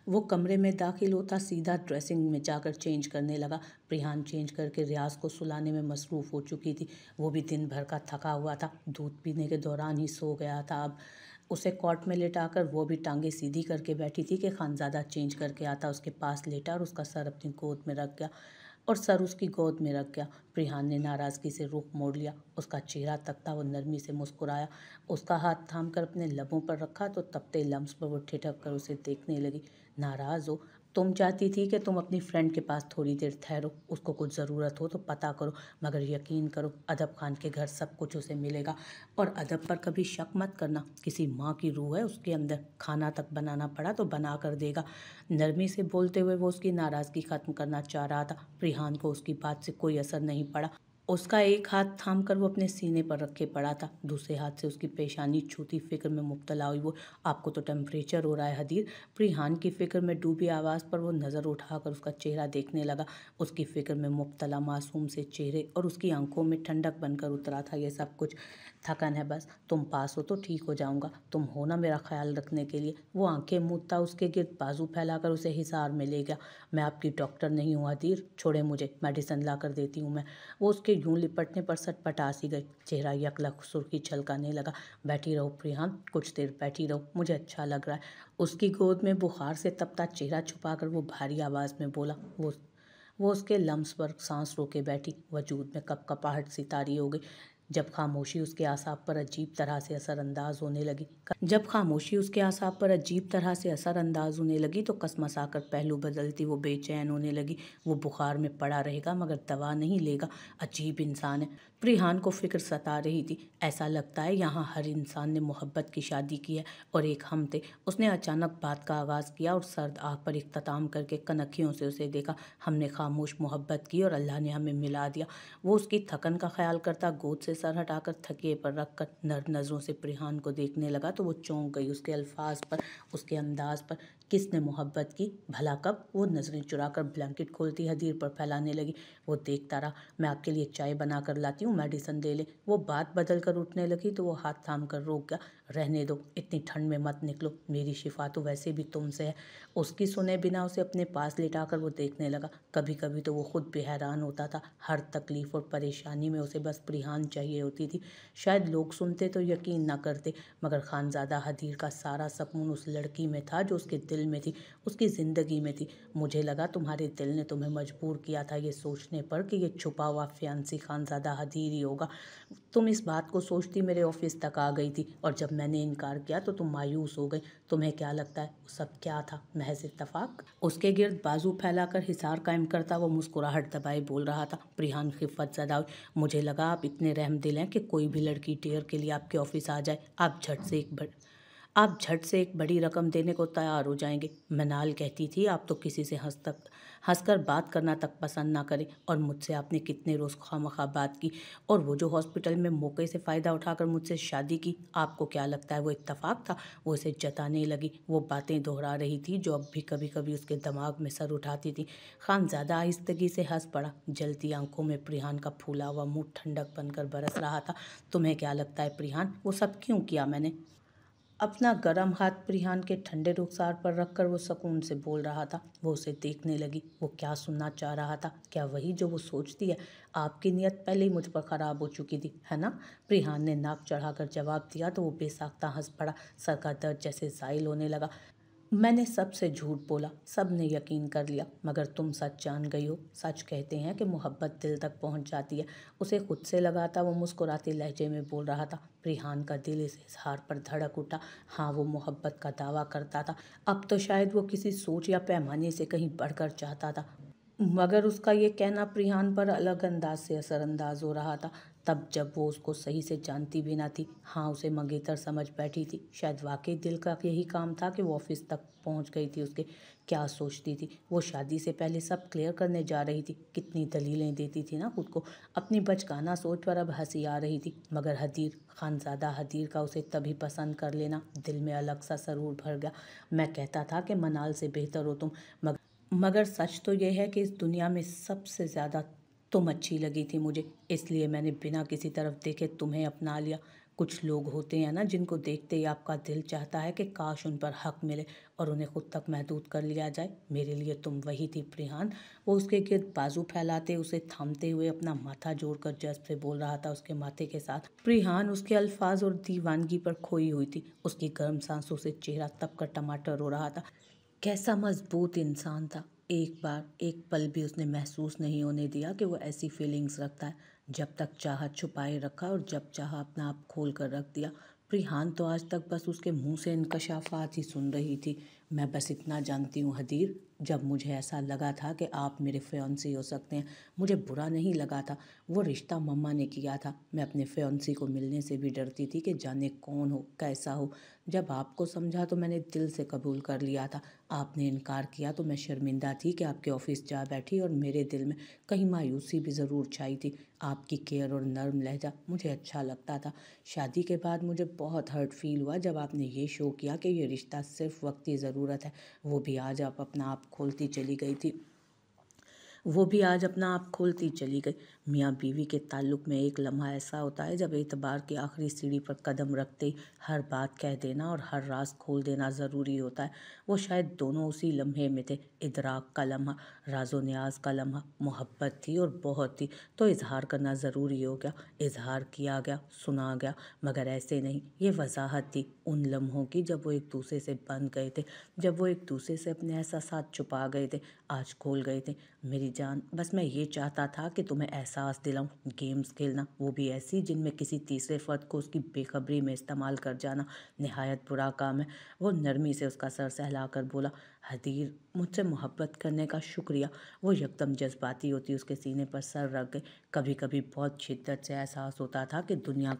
वो कमरे में दाखिल होता सीधा ड्रेसिंग में जाकर चेंज करने लगा। प्रिहान चेंज करके रियाज को सुलाने में मसरूफ़ हो चुकी थी। वो भी दिन भर का थका हुआ था, दूध पीने के दौरान ही सो गया था। अब उसे कॉट में लेटाकर वो भी टांगे सीधी करके बैठी थी कि खानज़ादा चेंज करके आता उसके पास लेटा और उसका सर अपनी गोद में रख गया और सर उसकी गोद में रख गया। प्रिहान ने नाराज़गी से रुख मोड़ लिया। उसका चेहरा तकता वो नरमी से मुस्कुराया। उसका हाथ थाम कर अपने लबों पर रखा तो तपते लम्स पर वो ठिठक कर उसे देखने लगी। नाराज़ हो? तुम चाहती थी कि तुम अपनी फ्रेंड के पास थोड़ी देर ठहरो, उसको कुछ ज़रूरत हो तो पता करो, मगर यकीन करो अदब खान के घर सब कुछ उसे मिलेगा। और अदब पर कभी शक मत करना, किसी माँ की रूह है उसके अंदर, खाना तक बनाना पड़ा तो बना कर देगा। नरमी से बोलते हुए वो उसकी नाराज़गी ख़त्म करना चाह रहा था। प्रिहान को उसकी बात से कोई असर नहीं पड़ा। उसका एक हाथ थाम कर वो अपने सीने पर रखे पड़ा था, दूसरे हाथ से उसकी पेशानी छूती फिक्र में मुब्तला हुई वो। आपको तो टेम्परेचर हो रहा है हदीर। प्रिहान की फिक्र में डूबी आवाज़ पर वो नज़र उठाकर उसका चेहरा देखने लगा। उसकी फिक्र में मुब्तला मासूम से चेहरे और उसकी आंखों में ठंडक बनकर उतरा था ये सब कुछ। थकन है बस, तुम पास हो तो ठीक हो जाऊंगा, तुम हो ना मेरा ख्याल रखने के लिए। वो आंखें मूंदता उसके गिर्द बाजू फैलाकर उसे हिसार में ले गया। मैं आपकी डॉक्टर नहीं हूँ हदीर, छोड़े मुझे, मेडिसिन ला कर देती हूँ मैं। वो उसके यूं लिपटने पर सटपटा सी गई, चेहरा यकलक सुर्खी छलकाने लगा। बैठी रहो प्रिहान, कुछ देर बैठी रहो, मुझे अच्छा लग रहा है। उसकी गोद में बुखार से तपता चेहरा छुपाकर वो भारी आवाज़ में बोला। वो उसके लम्स पर सांस रोके बैठी, वजूद में कपकपाहट सी तारी हो गई। जब खामोशी उसके आसाब पर अजीब तरह से असरअंदाज होने लगी तो कसमसा कर पहलू बदलती वो बेचैन होने लगी। वो बुखार में पड़ा रहेगा मगर दवा नहीं लेगा। अजीब इंसान है। प्रिहान को फिक्र सता रही थी। ऐसा लगता है यहाँ हर इंसान ने मोहब्बत की शादी की है और एक हम थे। उसने अचानक बात का आगाज़ किया और सर्द आग पर इख्तिताम करके कनखियों से उसे देखा। हमने खामोश मोहब्बत की और अल्लाह ने हमें मिला दिया। वो उसकी थकन का ख्याल करता गोद से सर हटाकर तकिए पर रखकर नर्म नज़रों से प्रिहान को देखने लगा तो वो चौंक गई उसके अल्फाज पर, उसके अंदाज पर। किसने मोहब्बत की? भला कब? वो नज़रें चुराकर ब्लैंकेट खोलती हदीर पर फैलाने लगी। वो देखता रहा। मैं आपके लिए चाय बना कर लाती हूँ, मेडिसिन ले ले। वो बात बदल कर उठने लगी तो वो हाथ थाम कर रोक गया। रहने दो, इतनी ठंड में मत निकलो, मेरी शिफा तो वैसे भी तुमसे है। उसकी सुने बिना उसे अपने पास लेटाकर वो देखने लगा। कभी कभी तो वो खुद भी हैरान होता था। हर तकलीफ़ और परेशानी में उसे बस प्रिहान चाहिए होती थी। शायद लोग सुनते तो यकीन ना करते, मगर खानज़ादा हदीर का सारा सकून उस लड़की में था जो उसके दिल में थी, उसकी ज़िंदगी में थी। मुझे लगा तुम्हारे दिल ने तुम्हें मजबूर किया था ये सोचने पर कि ये छुपा हुआ फियांसी खानज़ादा हदीर ही होगा। तुम इस बात को सोचती मेरे ऑफिस तक आ गई थी और जब मैंने इनकार किया तो तुम मायूस हो गई। तुम्हें क्या लगता है वो सब क्या था? महज इत्तफाक? उसके गिर्द बाजू फैलाकर हिसार कायम करता वो मुस्कुराहट दबाए बोल रहा था। प्रिहान खिफ़त ज़दा हुई। मुझे लगा आप इतने रहमदिल हैं कि कोई भी लड़की डेयर के लिए आपके ऑफिस आ जाए, आप झट से एक बड़ी रकम देने को तैयार हो जाएंगे। मनाल कहती थी आप तो किसी से हंसकर बात करना तक पसंद ना करें, और मुझसे आपने कितने रोज़ खामखा बात की। और वो जो हॉस्पिटल में मौके से फ़ायदा उठाकर मुझसे शादी की, आपको क्या लगता है वो इत्तेफाक था? वो इसे जताने लगी। वो बातें दोहरा रही थी जो अब भी कभी कभी उसके दिमाग में सर उठाती थी। खानज़ादा आहिस्तगी से हंस पड़ा। जलती आंखों में प्रिहान का फूला हुआ मुँह ठंडक बनकर बरस रहा था। तुम्हें क्या लगता है प्रिहान, वो सब क्यों किया मैंने? अपना गर्म हाथ प्रिहान के ठंडे रुखसार पर रखकर वो सुकून से बोल रहा था। वो उसे देखने लगी। वो क्या सुनना चाह रहा था? क्या वही जो वो सोचती है? आपकी नीयत पहले ही मुझ पर ख़राब हो चुकी थी, है ना? प्रिहान ने नाक चढ़ाकर जवाब दिया तो वो बेसाख्ता हंस पड़ा। सर का दर्द जैसे ज़ाइल होने लगा। मैंने सबसे झूठ बोला, सब ने यकीन कर लिया, मगर तुम सच जान गई हो। सच कहते हैं कि मोहब्बत दिल तक पहुंच जाती है। उसे खुद से लगाता वो मुस्कुराते लहजे में बोल रहा था। प्रिहान का दिल इस इजहार पर धड़क उठा। हाँ, वो मोहब्बत का दावा करता था। अब तो शायद वो किसी सोच या पैमाने से कहीं बढ़कर चाहता था, मगर उसका ये कहना प्रिहान पर अलग अंदाज से असरअंदाज हो रहा था। तब जब वो उसको सही से जानती भी ना थी। हाँ, उसे मंगेतर समझ बैठी थी। शायद वाकई दिल का यही काम था कि वो ऑफिस तक पहुंच गई थी उसके। क्या सोचती थी वो? शादी से पहले सब क्लियर करने जा रही थी। कितनी दलीलें देती थी ना खुद को। अपनी बचकाना सोच पर अब हंसी आ रही थी। मगर हदीर, खानज़ादा हदीर का उसे तभी पसंद कर लेना, दिल में अलग सा सरूर भर गया। मैं कहता था कि मनाल से बेहतर हो तुम, मगर सच तो यह है कि इस दुनिया में सबसे ज़्यादा तुम अच्छी लगी थी मुझे, इसलिए मैंने बिना किसी तरफ देखे तुम्हें अपना लिया। कुछ लोग होते हैं ना जिनको देखते ही आपका दिल चाहता है कि काश उन पर हक मिले और उन्हें खुद तक महदूद कर लिया जाए। मेरे लिए तुम वही थी प्रिहान। वो उसके गिर्द बाजू फैलाते, उसे थामते हुए अपना माथा जोड़कर जज्ब से बोल रहा था उसके माथे के साथ। प्रिहान उसके अल्फाज और दीवानगी पर खोई हुई थी। उसकी गर्म सांसों से चेहरा तपकर टमाटर हो रहा था। कैसा मजबूत इंसान था। एक बार, एक पल भी उसने महसूस नहीं होने दिया कि वो ऐसी फीलिंग्स रखता है। जब तक चाहा छुपाए रखा और जब चाहा अपना आप खोल कर रख दिया। प्रिहान तो आज तक बस उसके मुंह से इंकशाफात ही सुन रही थी। मैं बस इतना जानती हूँ हदीर, जब मुझे ऐसा लगा था कि आप मेरे फियांसी हो सकते हैं, मुझे बुरा नहीं लगा था। वो रिश्ता मम्मा ने किया था। मैं अपने फियांसी को मिलने से भी डरती थी कि जाने कौन हो, कैसा हो। जब आपको समझा तो मैंने दिल से कबूल कर लिया था। आपने इनकार किया तो मैं शर्मिंदा थी कि आपके ऑफिस जा बैठी, और मेरे दिल में कहीं मायूसी भी ज़रूर छाई थी। आपकी केयर और नर्म लहजा मुझे अच्छा लगता था। शादी के बाद मुझे बहुत हर्ट फील हुआ जब आपने ये शो किया कि ये रिश्ता सिर्फ वक्ती ज़रूरत है। वो भी आज आप अपना आप खोलती चली गई थी। वो भी आज अपना आप खोलती चली गई। मियाँ बीवी के ताल्लुक में एक लम्हा ऐसा होता है जब एतबार की आखिरी सीढ़ी पर कदम रखते ही हर बात कह देना और हर राज खोल देना ज़रूरी होता है। वो शायद दोनों उसी लम्हे में थे। इदराक का लम्हा, राजो न्याज का लम्हा। मोहब्बत थी और बहुत थी तो इजहार करना ज़रूरी हो गया। इजहार किया गया, सुना गया, मगर ऐसे नहीं। ये वजाहत थी उन लम्हों की जब वो एक दूसरे से बंध गए थे, जब वो एक दूसरे से अपने एहसासात छुपा गए थे, आज खोल गए थे। मेरी जान, बस मैं ये चाहता था कि तुम्हें एहसास दिलाऊं। गेम्स खेलना, वो भी ऐसी जिनमें किसी तीसरे फर्द को उसकी बेखबरी में इस्तेमाल कर जाना निहायत बुरा काम है। वो नरमी से उसका सर सहलाकर बोला, हदीर, मुझसे मोहब्बत करने का शुक्रिया। वो यकदम जज्बाती होती उसके सीने पर सर रख गई। कभी कभी बहुत शिद्दत से एहसास होता था कि दुनिया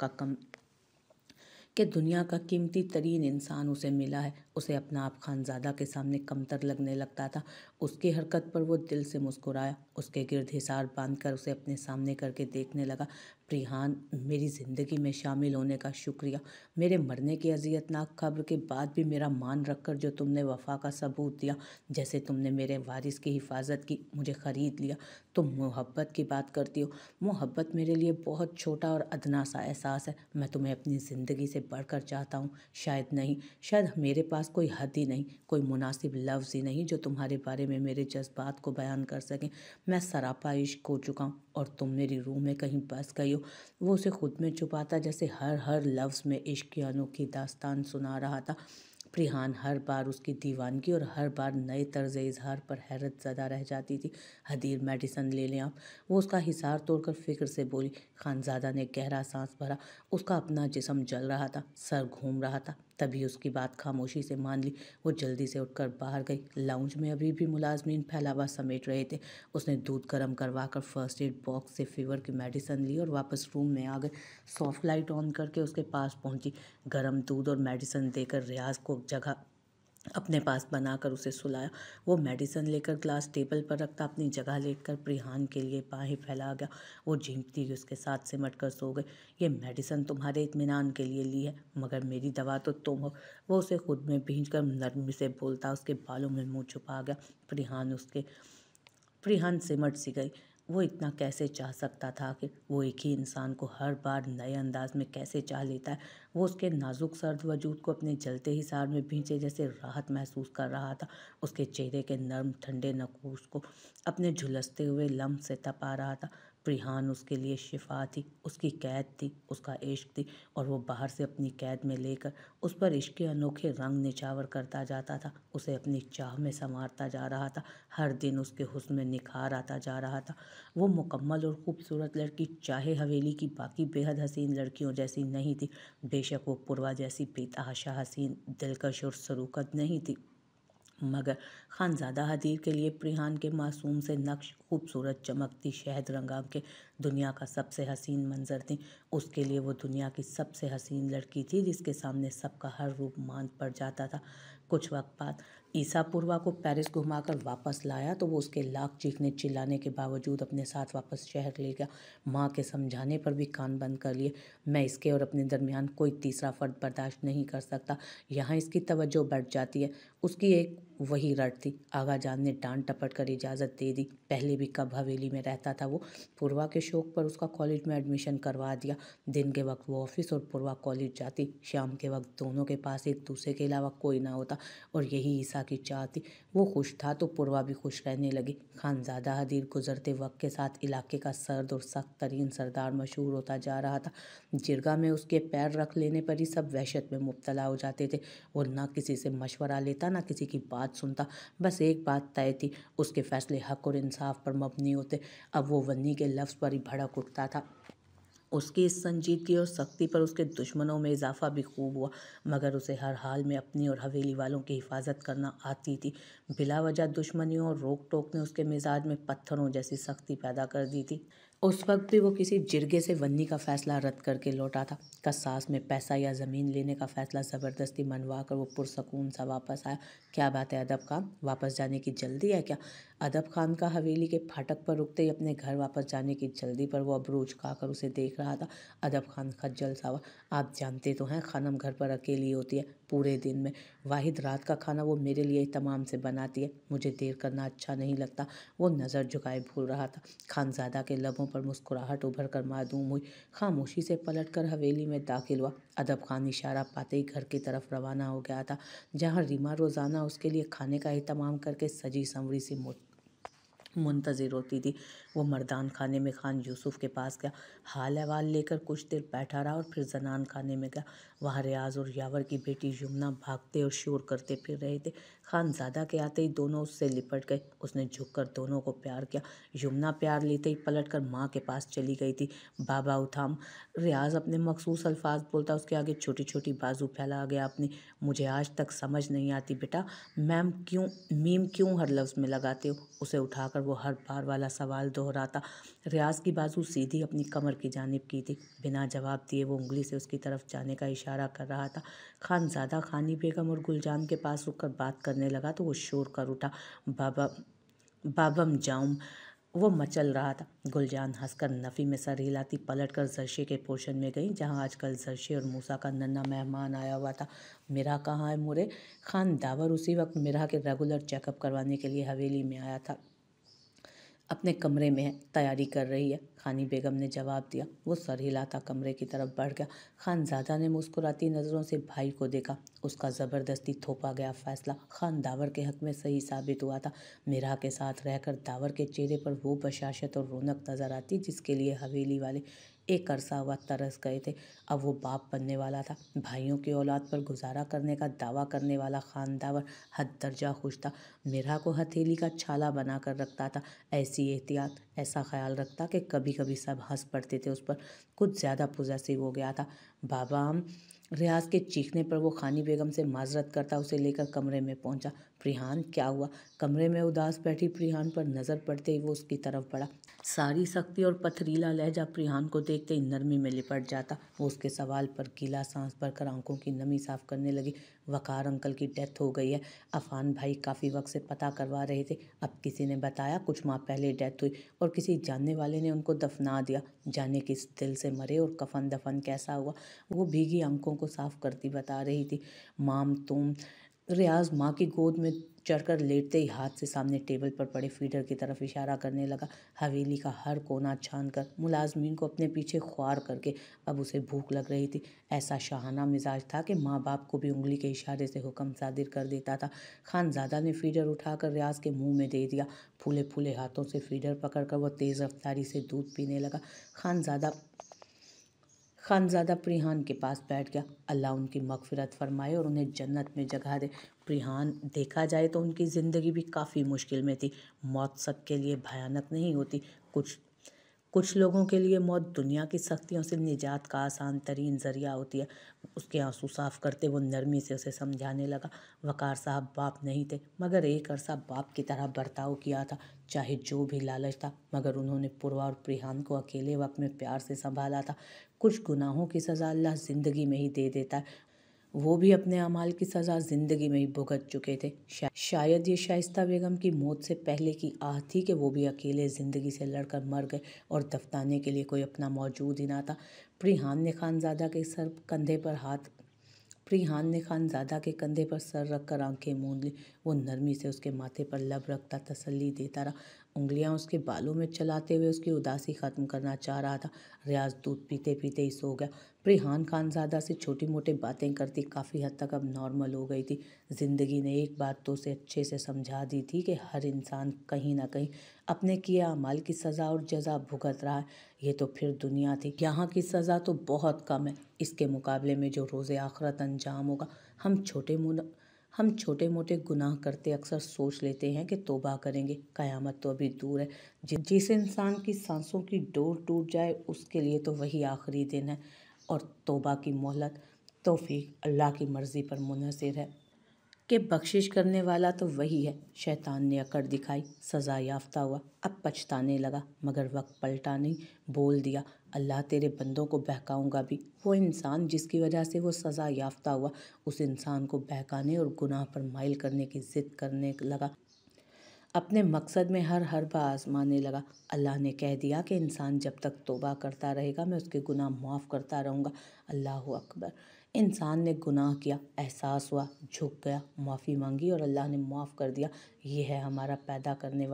का कीमती तरीन इंसान उसे मिला है। उसे अपना आप खानज़ादा के सामने कमतर लगने लगता था। उसकी हरकत पर वो दिल से मुस्कुराया, उसके गिर्द हिसार बांधकर उसे अपने सामने करके देखने लगा। प्रिहान, मेरी ज़िंदगी में शामिल होने का शुक्रिया। मेरे मरने की अजियतनाक खबर के बाद भी मेरा मान रखकर जो तुमने वफा का सबूत दिया, जैसे तुमने मेरे वारिस की हिफाजत की, मुझे ख़रीद लिया। तुम मोहब्बत की बात करती हो। मोहब्बत मेरे लिए बहुत छोटा और अदना सा एहसास है। मैं तुम्हें अपनी ज़िंदगी से बढ़कर चाहता हूँ। शायद नहीं, शायद मेरे पास कोई हद ही नहीं, कोई मुनासिब लफ्ज़ ही नहीं जो तुम्हारे बारे में मेरे जज्बात को बयान कर सकें। मैं सरापा इश्क हो चुका हूँ और तुम मेरी रूह में कहीं बस गई हो। वो उसे खुद में छुपाता जैसे हर हर लफ्ज़ में इश्क की अनोखी दास्तान सुना रहा था। प्रिहान हर बार उसकी दीवानगी और हर बार नए तर्ज इजहार पर हैरत ज़दा रह जाती थी। हदीर, मेडिसन ले लें आप। वो उसका हिसार तोड़कर फिक्र से बोली। खानज़ादा ने गहरा सांस भरा। उसका अपना जिस्म जल रहा था, सर घूम रहा था। तभी उसकी बात खामोशी से मान ली। वो जल्दी से उठकर बाहर गई। लाउंज में अभी भी मुलाजमीन फैलावा समेट रहे थे। उसने दूध गर्म करवा कर फर्स्ट एड बॉक्स से फीवर की मेडिसन ली और वापस रूम में आ गई। सॉफ्ट लाइट ऑन करके उसके पास पहुंची। गर्म दूध और मेडिसन देकर रियाज को जगह अपने पास बनाकर उसे सुलाया। वो मेडिसन लेकर ग्लास टेबल पर रखता अपनी जगह लेटकर प्रिहान के लिए बाहें फैला गया। वो झींकती हुई उसके साथ सिमट कर सो गई। ये मेडिसन तुम्हारे इत्मीनान के लिए ली है, मगर मेरी दवा तो तुम हो। वो उसे खुद में भींच कर नरमी से बोलता उसके बालों में मुँह छुपा गया। प्रिहान सिमट सी गई। वो इतना कैसे चाह सकता था कि वो एक ही इंसान को हर बार नए अंदाज में कैसे चाह लेता है। वो उसके नाजुक सर्द वजूद को अपने जलते हिसार में भींचे जैसे राहत महसूस कर रहा था। उसके चेहरे के नर्म ठंडे नकूश को अपने झुलसते हुए लम्ब से तपा रहा था। प्रिहान उसके लिए शिफा थी, उसकी कैद थी, उसका इश्क थी, और वो बाहर से अपनी कैद में लेकर उस पर इश्क के अनोखे रंग निछावर करता जाता था। उसे अपनी चाह में संवारता जा रहा था। हर दिन उसके हुस्न में निखार आता जा रहा था। वो मुकम्मल और खूबसूरत लड़की चाहे हवेली की बाकी बेहद हसीन लड़कियों जैसी नहीं थी। बेशक वो पूर्वा जैसी बेतहाशा हसीन, दिलकश और सरूकत नहीं थी, मगर खानज़ादा हदीर के लिए प्रिहान के मासूम से नक्श, खूबसूरत चमकती शहद रंग आंखें दुनिया का सबसे हसीन मंजर थी। उसके लिए वो दुनिया की सबसे हसीन लड़की थी जिसके सामने सबका हर रूप मांद पड़ जाता था। कुछ वक्त बाद ईसा पूर्वा को पेरिस घुमाकर वापस लाया तो वो उसके लाख चीखने चिल्लाने के बावजूद अपने साथ वापस शहर ले गया। माँ के समझाने पर भी कान बंद कर लिए। मैं इसके और अपने दरमियान कोई तीसरा फर्द बर्दाश्त नहीं कर सकता। यहाँ इसकी तवज्जो बढ़ जाती है। उसकी एक वही रट थी। आगा जान ने डांट टपट कर इजाज़त दे दी। पहले भी कब हवेली में रहता था वो। पूर्वा के शौक पर उसका कॉलेज में एडमिशन करवा दिया। दिन के वक्त वो ऑफिस और पूर्वा कॉलेज जाती। शाम के वक्त दोनों के पास एक दूसरे के अलावा कोई ना होता और यही ईसा की चाह थी। वो खुश था तो पूर्वा भी खुश रहने लगी। खानज़ादा हदीर गुजरते वक्त के साथ इलाके का सर्द और सख्त तरीन सरदार मशहूर होता जा रहा था। जिरगा में उसके पैर रख लेने पर ही सब वहशत में मुब्तला हो जाते थे। वो ना किसी से मशवरा लेता ना किसी की बात सुनता। बस एक बात तय थी, उसके फैसले हक और इंसाफ पर मबनी होते। अब वो वन्नी के लफ्ज़ पर ही भड़क उठता था। उसकी इस संजीदगी और सख्ती पर उसके दुश्मनों में इजाफा भी खूब हुआ, मगर उसे हर हाल में अपनी और हवेली वालों की हिफाजत करना आती थी। बिला वजह दुश्मनियों और रोक टोक ने उसके मिजाज में पत्थरों जैसी सख्ती पैदा कर दी थी। उस वक्त भी वो किसी जिरगे से वन्नी का फैसला रद्द करके लौटा था। कसास में पैसा या ज़मीन लेने का फैसला ज़बरदस्ती मनवा कर वो पुरसकून सा वापस आया। क्या बात है अदब खान, वापस जाने की जल्दी है क्या? अदब खान का हवेली के फाटक पर रुकते ही अपने घर वापस जाने की जल्दी पर वो अबरू उचकाकर उसे देख रहा था। अदब खान खज्जल सा हुआ। आप जानते तो हैं खानम घर पर अकेली होती है पूरे दिन में। वाहिद रात का खाना वो मेरे लिए तमाम से बनाती है। मुझे देर करना अच्छा नहीं लगता। वो नज़र झुकाए भूल रहा था। खानज़ादा के लबों पर मुस्कुराहट उभर कर मासूम हुई। खामोशी से पलटकर हवेली में दाखिल हुआ। अदब खान इशारा पाते ही घर की तरफ रवाना हो गया था, जहाँ रीमा रोज़ाना उसके लिए खाने का एहतमाम करके सजी संवरी सी मुंतज़िर होती थी। वो मर्दान खाने में खान यूसुफ के पास गया। हाल अहवाल लेकर कुछ देर बैठा रहा और फिर जनान खाने में गया। वहाँ रियाज और यावर की बेटी यमुना भागते और शोर करते फिर रहे थे। खानज़ादा के आते ही दोनों उससे लिपट गए। उसने झुककर दोनों को प्यार किया। यमुना प्यार लेते ही पलटकर माँ के पास चली गई थी। बाबा उठाम। रियाज अपने मखसूस अल्फाज बोलता उसके आगे छोटी छोटी बाजू फैला गया अपनी। मुझे आज तक समझ नहीं आती बेटा, मीम क्यों हर लफ्ज़ में लगाते हो? उसे उठाकर वो हर बार वाला सवाल दोहराता। रियाज की बाजू सीधी अपनी कमर की जानिब की थी। बिना जवाब दिए वो उंगली से उसकी तरफ जाने का इशारा कर रहा था। खानज़ादा खानी बेगम और गुलजान के पास रुककर बात करने लगा तो वो शोर कर उठा। बाबम जाऊम। वो मचल रहा था। गुलजान हंसकर नफ़ी में सर हिलाती पलटकर जर्शे के पोर्शन में गई, जहाँ आजकल जर्शे और मूसा का नन्हा मेहमान आया हुआ था। मिरा कहाँ है मुरे? खान दावर उसी वक्त मिरा के रेगुलर चेकअप करवाने के लिए हवेली में आया था। अपने कमरे में है, तैयारी कर रही है, खानी बेगम ने जवाब दिया। वो सर हिलाता कमरे की तरफ बढ़ गया। खानज़ादा ने मुस्कुराती नज़रों से भाई को देखा। उसका ज़बरदस्ती थोपा गया फैसला खान दावर के हक़ में सही साबित हुआ था। मिरा के साथ रहकर दावर के चेहरे पर वो बशाशत और रौनक नज़र आती जिसके लिए हवेली वाले एक अरसा हुआ तरस गए थे। अब वो बाप बनने वाला था। भाइयों की औलाद पर गुजारा करने का दावा करने वाला खान दावर हद दर्जा खुश था। मिरा को हथेली का छाला बना कर रखता था। ऐसी एहतियात, ऐसा ख्याल रखता कि कभी कभी सब हंस पड़ते थे उस पर। कुछ ज़्यादा पॉजेसिव हो गया था। बाबा हम रियाज के चीखने पर वो खानी बेगम से माजरत करता उसे लेकर कमरे में पहुंचा। प्रिहान क्या हुआ? कमरे में उदास बैठी प्रिहान पर नज़र पड़ते ही वो उसकी तरफ बढ़ा। सारी सख्ती और पथरीला लहजा प्रिहान को देखते ही नरमी में लिपट जाता। वो उसके सवाल पर गीला सांस भरकर आंखों की नमी साफ करने लगी। वकार अंकल की डेथ हो गई है। अफान भाई काफ़ी वक्त से पता करवा रहे थे। अब किसी ने बताया कुछ माह पहले डेथ हुई और किसी जानने वाले ने उनको दफना दिया। जाने किस दिल से मरे और कफन दफन कैसा हुआ। वो भीगी आंखों को साफ करती बता रही थी। माम तुम। रियाज माँ की गोद में चढ़कर लेटते ही हाथ से सामने टेबल पर पड़े फीडर की तरफ इशारा करने लगा। हवेली का हर कोना छान कर मुलाजमीन को अपने पीछे ख्वार करके अब उसे भूख लग रही थी। ऐसा शाहाना मिजाज था कि माँ बाप को भी उंगली के इशारे से हुक्म सादिर कर देता था। खानज़ादा ने फीडर उठाकर रियाज के मुंह में दे दिया। फूले फूले हाथों से फीडर पकड़कर वह तेज़ रफ्तारी से दूध पीने लगा। खानज़ादा प्रिहान के पास बैठ गया। अल्लाह उनकी मग़फ़िरत फ़रमाए और उन्हें जन्नत में जगह दे। प्रिहान, देखा जाए तो उनकी ज़िंदगी भी काफ़ी मुश्किल में थी। मौत सबके लिए भयानक नहीं होती। कुछ लोगों के लिए मौत दुनिया की सख्तियों से निजात का आसान तरीन ज़रिया होती है। उसके आंसू साफ करते वो नरमी से उसे समझाने लगा। वकार साहब बाप नहीं थे, मगर एक अरसा बाप की तरह बर्ताव किया था, चाहे जो भी लालच था, मगर उन्होंने पूर्वा और प्रिहान को अकेले वक्त में प्यार से संभाला था। कुछ गुनाहों की सज़ा अल्लाह ज़िंदगी में ही दे देता है। वो भी अपने अमाल की सज़ा ज़िंदगी में ही भुगत चुके थे। शायद ये शाइस्ता बेगम की मौत से पहले की आह थी कि वो भी अकेले ज़िंदगी से लड़कर मर गए और दफनाने के लिए कोई अपना मौजूद ही ना था। प्रिहान ने खानज़ादा के सर कंधे पर हाथ प्रिहान ने खानज़ादा के कंधे पर सर रखकर आंखें मूंद ली। वो नरमी से उसके माथे पर लब रखता तसल्ली देता रहा, उंगलियां उसके बालों में चलाते हुए उसकी उदासी ख़त्म करना चाह रहा था। रियाज दूध पीते पीते ही सो गया। प्रिहान खानज़ादा से छोटी मोटी बातें करती काफ़ी हद तक अब नॉर्मल हो गई थी। ज़िंदगी ने एक बात तो उसे अच्छे से समझा दी थी कि हर इंसान कहीं ना कहीं अपने किए अमाल की सज़ा और जज़ा भुगत रहा है। ये तो फिर दुनिया थी, यहाँ की सज़ा तो बहुत कम है इसके मुकाबले में जो रोज़े आखिरत अंजाम होगा। हम छोटे मोटे गुनाह करते अक्सर सोच लेते हैं कि तौबा करेंगे, क़यामत तो अभी दूर है। जिस इंसान की सांसों की डोर टूट जाए उसके लिए तो वही आखिरी दिन है। और तौबा की मोहलत तौफीक अल्लाह की मर्ज़ी पर मुनहसर है कि बख्शिश करने वाला तो वही है। शैतान ने अकड़ दिखाई, सज़ा याफ्ता हुआ, अब पछताने लगा, मगर वक्त पलटा नहीं। बोल दिया, अल्लाह तेरे बंदों को बहकाऊंगा भी। वो इंसान जिसकी वजह से वो सज़ा याफ्ता हुआ, उस इंसान को बहकाने और गुनाह पर माइल करने की ज़िद करने लगा, अपने मकसद में हर हरबा आजमाने लगा। अल्लाह ने कह दिया कि इंसान जब तक तौबा करता रहेगा मैं उसके गुनाह माफ़ करता रहूँगा। अल्लाह अकबर। इंसान ने गुनाह किया, एहसास हुआ, झुक गया, माफ़ी मांगी और अल्लाह ने माफ़ कर दिया। ये है हमारा पैदा करने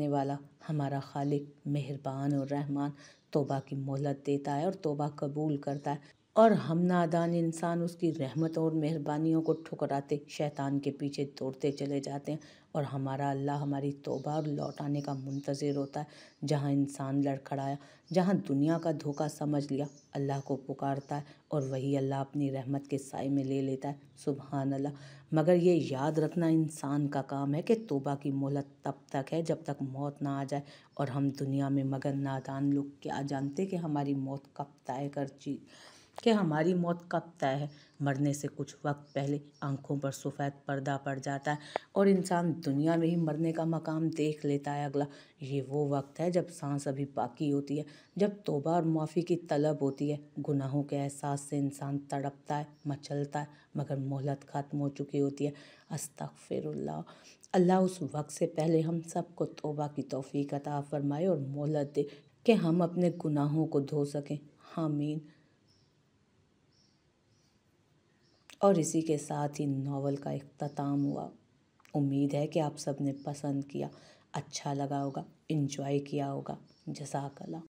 वाला हमारा खालिक मेहरबान और रहमान। तौबा की मोहलत देता है और तौबा कबूल करता है, और हम नादान इंसान उसकी रहमत और मेहरबानियों को ठुकराते शैतान के पीछे दौड़ते चले जाते हैं। और हमारा अल्लाह हमारी तौबा और लौट आने का मुंतज़िर होता है। जहाँ इंसान लड़खड़ाया, जहाँ दुनिया का धोखा समझ लिया, अल्लाह को पुकारता है और वही अल्लाह अपनी रहमत के साए में ले लेता है। सुबहान अल्लाह। मगर ये याद रखना इंसान का काम है कि तौबा की मोहलत तब तक है जब तक मौत ना आ जाए। और हम दुनिया में मगर नादान लोग क्या जानते कि हमारी मौत कब तय है। मरने से कुछ वक्त पहले आंखों पर सफ़ेद पर्दा पड़ जाता है और इंसान दुनिया में ही मरने का मकाम देख लेता है अगला। ये वो वक्त है जब सांस अभी बाकी होती है, जब तौबा और माफ़ी की तलब होती है। गुनाहों के एहसास से इंसान तड़पता है, मचलता है, मगर मोहलत ख़त्म हो चुकी होती है। अस्तगफिरुल्लाह। अल्लाह उस वक्त से पहले हम सबको तौबा की तौफीक अता फरमाए और मोहलत दे कि हम अपने गुनाहों को धो सकें। आमीन। और इसी के साथ ही नावल का इख्तिताम हुआ। उम्मीद है कि आप सब ने पसंद किया, अच्छा लगा होगा, एंजॉय किया होगा। जज़ाकल्लाह।